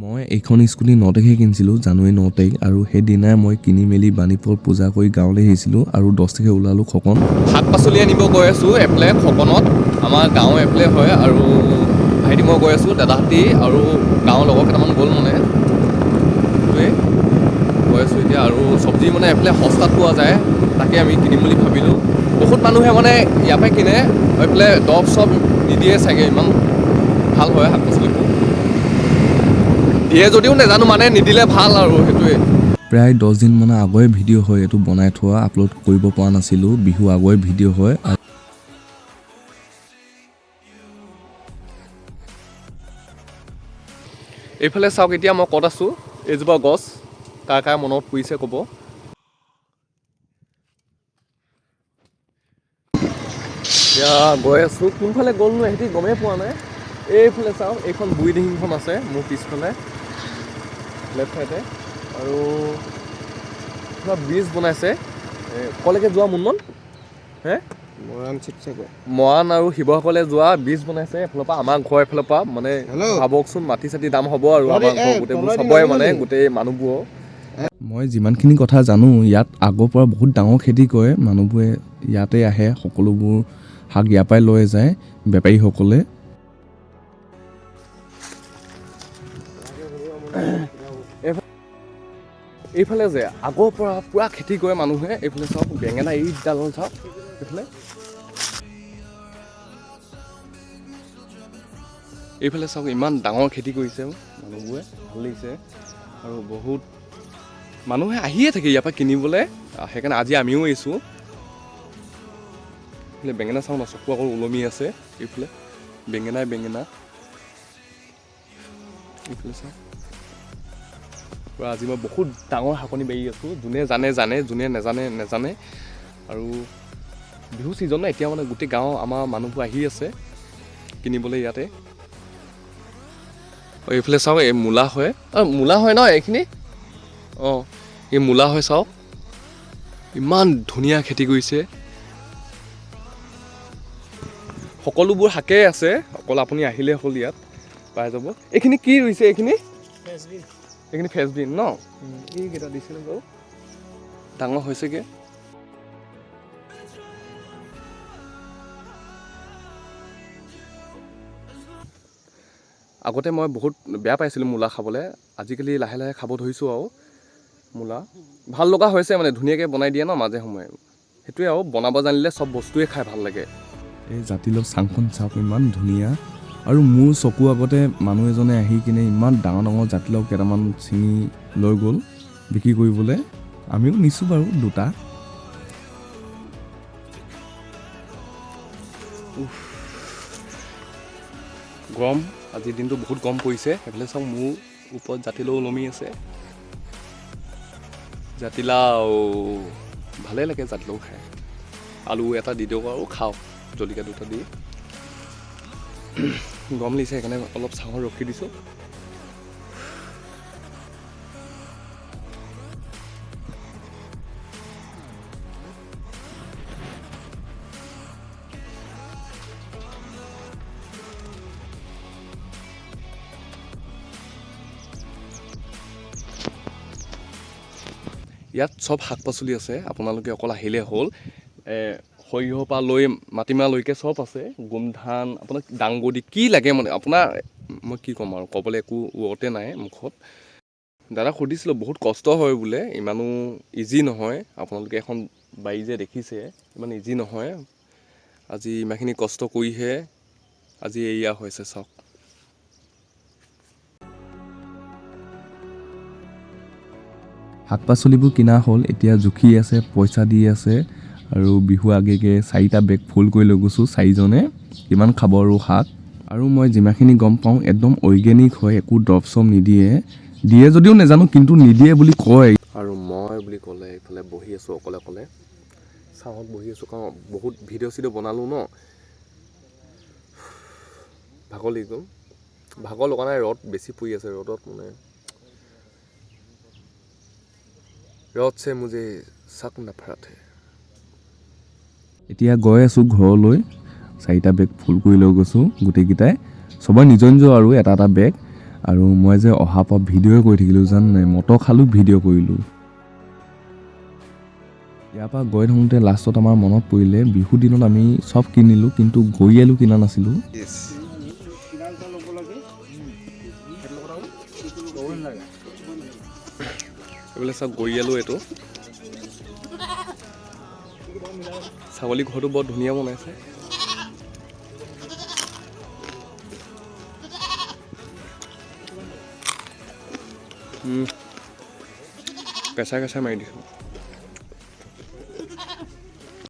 মই এইখন স্কুটি 9 তাৰিখে কিনিছিলোঁ, জানুৱাৰী 9 তাৰিখ, আৰু সেইদিনাই মই কিনি মেলি বাণীপুৰত পূজা কৰি গাঁৱলৈ আহিছিলোঁ আৰু 10 তাৰিখে ওলালোঁ খকন। শাক পাচলি আনিব গৈ আছোঁ এফালে খকনত, আমাৰ গাঁও এফালে হয়, আৰু ভাইটি মই গৈ আছোঁ, দাদাহঁতি আৰু গাঁৱৰ লগৰ কেইটামান গ'ল মানে, সেইটোৱে গৈ আছোঁ এতিয়া। আৰু চব্জি মানে এফালে সস্তাত পোৱা যায়, তাকে আমি কিনিম বুলি ভাবিলোঁ। বহুত মানুহে মানে ইয়াৰ পৰাই কিনে, এইফালে দৰৱ চব নিদিয়ে চাগে, ইমান ভাল হয় শাক পাচলিবোৰ, দিয়ে যদিও নাজানো, মানে নিদিলে ভাল আৰু সেইটোৱে। প্ৰায় 10 দিনমানৰ আগৰে ভিডিঅ' হয়, এইটো বনাই থোৱা, আপলোড কৰিব পৰা নাছিলোঁ, বিহু আগৰে ভিডিঅ' হয়। এইফালে চাওক, এতিয়া মই ক'ত আছোঁ, এইজোপা গছ, কাৰ কাৰ মনত পৰিছে ক'ব। এতিয়া গৈ আছোঁ, কোনফালে গ'লনো এহেঁতি গমেই পোৱা নাই। এইফালে চাওক, এইখন বুঢ়ীদিহিংখন আছে মোৰ পিছফালে লেফ্ট চাইডে, আৰু কিবা ব্ৰিজ বনাইছে কলৈকে যোৱা মুনমন হে মৰাণ আৰু শিৱসাগৰলৈ যোৱা ব্ৰিজ বনাইছে এফালৰ পৰা, আমাৰ ঘৰ এফালৰ পৰা, মানে ভাবকচোন, মাটি চাটি দাম হ'ব আৰু আমাৰ ঘৰ গোটেইবোৰ চবৰে, মানে গোটেই মানুহবোৰৰ। মই যিমানখিনি কথা জানো, ইয়াত আগৰ পৰা বহুত ডাঙৰ খেতি কৰে, মানুহবোৰে ইয়াতে আহে, সকলোবোৰ শাক ইয়াৰ পৰাই লৈ যায় বেপাৰীসকলে। এইফালে যে আগৰ পৰা পূৰা খেতি কৰে মানুহে, এইফালে চাওক বেঙেনা এইডাল চাওক, এইফালে চাওক ইমান ডাঙৰ খেতি কৰিছে মানুহবোৰে, ভাল লাগিছে। আৰু বহুত মানুহে আহিয়ে থাকে ইয়াৰ পৰা কিনিবলৈ, সেইকাৰণে আজি আমিও আহিছোঁ। এইফালে বেঙেনা চাওক ন, চকু আকৌ ওলমি আছে, এইফালে বেঙেনাই বেঙেনা, এইফালে চাওক আজি মই বহুত ডাঙৰ শাকনি বাৰী আছোঁ, যোনে জানে জানে, যোনে নেজানে নেজানে। আৰু বিহু ছিজন ন, এতিয়া মানে গোটেই গাঁও আমাৰ মানুহবোৰ আহি আছে কিনিবলৈ ইয়াতে। এইফালে চাওক, এই মূলা হয়, মূলা হয় ন এইখিনি, অঁ এই মূলা হয়, চাওক ইমান ধুনীয়া খেতি কৰিছে, সকলোবোৰ শাকেই আছে, অকল আপুনি আহিলে হ'ল, ইয়াত পাই যাব। এইখিনি কি ৰুইছে, এইখিনি ফ্ৰেঞ্চবিন ন, এইকেইটা দিছিলে বাৰু, ডাঙৰ হৈছেগৈ। আগতে মই বহুত বেয়া পাইছিলোঁ মূলা খাবলৈ, আজিকালি লাহে লাহে খাব ধৰিছোঁ আৰু মূলা ভাল লগা হৈছে, মানে ধুনীয়াকৈ বনাই দিয়ে ন মাজে সময়ে, সেইটোৱে আৰু বনাব জানিলে চব বস্তুৱে খাই ভাল লাগে। এই জাতিলাও চাংখন চাওক, ইমান ধুনীয়া। আৰু মোৰ চকু আগতে মানুহ এজনে আহি কিনে ইমান ডাঙৰ ডাঙৰ জাতিলাও কেইটামান ছিঙি লৈ গ'ল বিক্ৰী কৰিবলৈ, আমিও নিছোঁ বাৰু দুটা। গৰম, আজিৰ দিনটো বহুত গৰম পৰিছে। সেইফালে চাওক, মোৰ ওপৰত জাতিলাও ওলমি আছে, জাতিলাও ভালেই লাগে জাতিলাও খাই, আলু এটা দি দিয়ক আৰু খাওক, জলকীয়া দুটা দি। গৰম লাগিছে, সেইকাৰণে অলপ ছাঁত ৰখি দিছোঁ। ইয়াত চব শাক পাচলি আছে, আপোনালোকে অকল আহিলে হ'ল। সৰিয়হৰ পৰা লৈ মাটিমাহলৈকে চব আছে, গোমধান, আপোনাক দাংবডি কি লাগে, মানে আপোনাৰ, মই কি ক'ম আৰু, ক'বলৈ একো ৱৰ্ডে নাই মুখত। দাদাক সুধিছিলোঁ, বহুত কষ্ট হয় বোলে, ইমানো ইজি নহয়, আপোনালোকে এখন বাৰী যে দেখিছে, ইমান ইজি নহয়, আজি ইমানখিনি কষ্ট কৰিহে আজি এয়া হৈছে, চাওক। শাক পাচলিবোৰ কিনা হ'ল, এতিয়া জুখি আছে, পইচা দি আছে, আৰু বিহু আগেগে 4টা বেগ ফুল কৰি লৈ গৈছোঁ, 4জনে কিমান খাব আৰু শাক। আৰু মই যিমানখিনি গম পাওঁ, একদম অৰ্গেনিক হয়, একো দৰৱ চৰৱ নিদিয়ে, দিয়ে যদিও নাজানো, কিন্তু নিদিয়ে বুলি কয়। আৰু মই বুলি ক'লে এইফালে বহি আছোঁ অকলে অকলে, ছাঁত বহি আছোঁ, কাৰণ বহুত ভিডিঅ' চিডিঅ' বনালোঁ ন, ভাগৰ লাগি গ'ল, ভাগৰ লগা নাই, ৰ'দ বেছি পৰি আছে, ৰ'দত মানে ৰদ সে মুঝে চাক নফৰত হে। এতিয়া গৈ আছোঁ ঘৰলৈ, 4টা বেগ ফুল কৰি লৈ গৈছোঁ গোটেইকেইটাই, চবৰে নিজৰ নিজৰ আৰু এটা এটা বেগ। আৰু মই যে অহাৰ পৰা ভিডিঅ'ই কৰি থাকিলোঁ জান নাই, মটৰ খালোঁ ভিডিঅ' কৰিলোঁ। ইয়াৰ পৰা গৈ থাকোঁতে লাষ্টত আমাৰ মনত পৰিলে বিহু দিনত আমি চব কিনিলোঁ কিন্তু গৰিয়ালো কিনা নাছিলোঁ। এইফালে চাওক গৰিয়ালো এইটো। ছাগলী ঘৰটো বৰ ধুনীয়া বনাইছে। কেঁচাই কেঁচাই মাৰি দিছোঁ।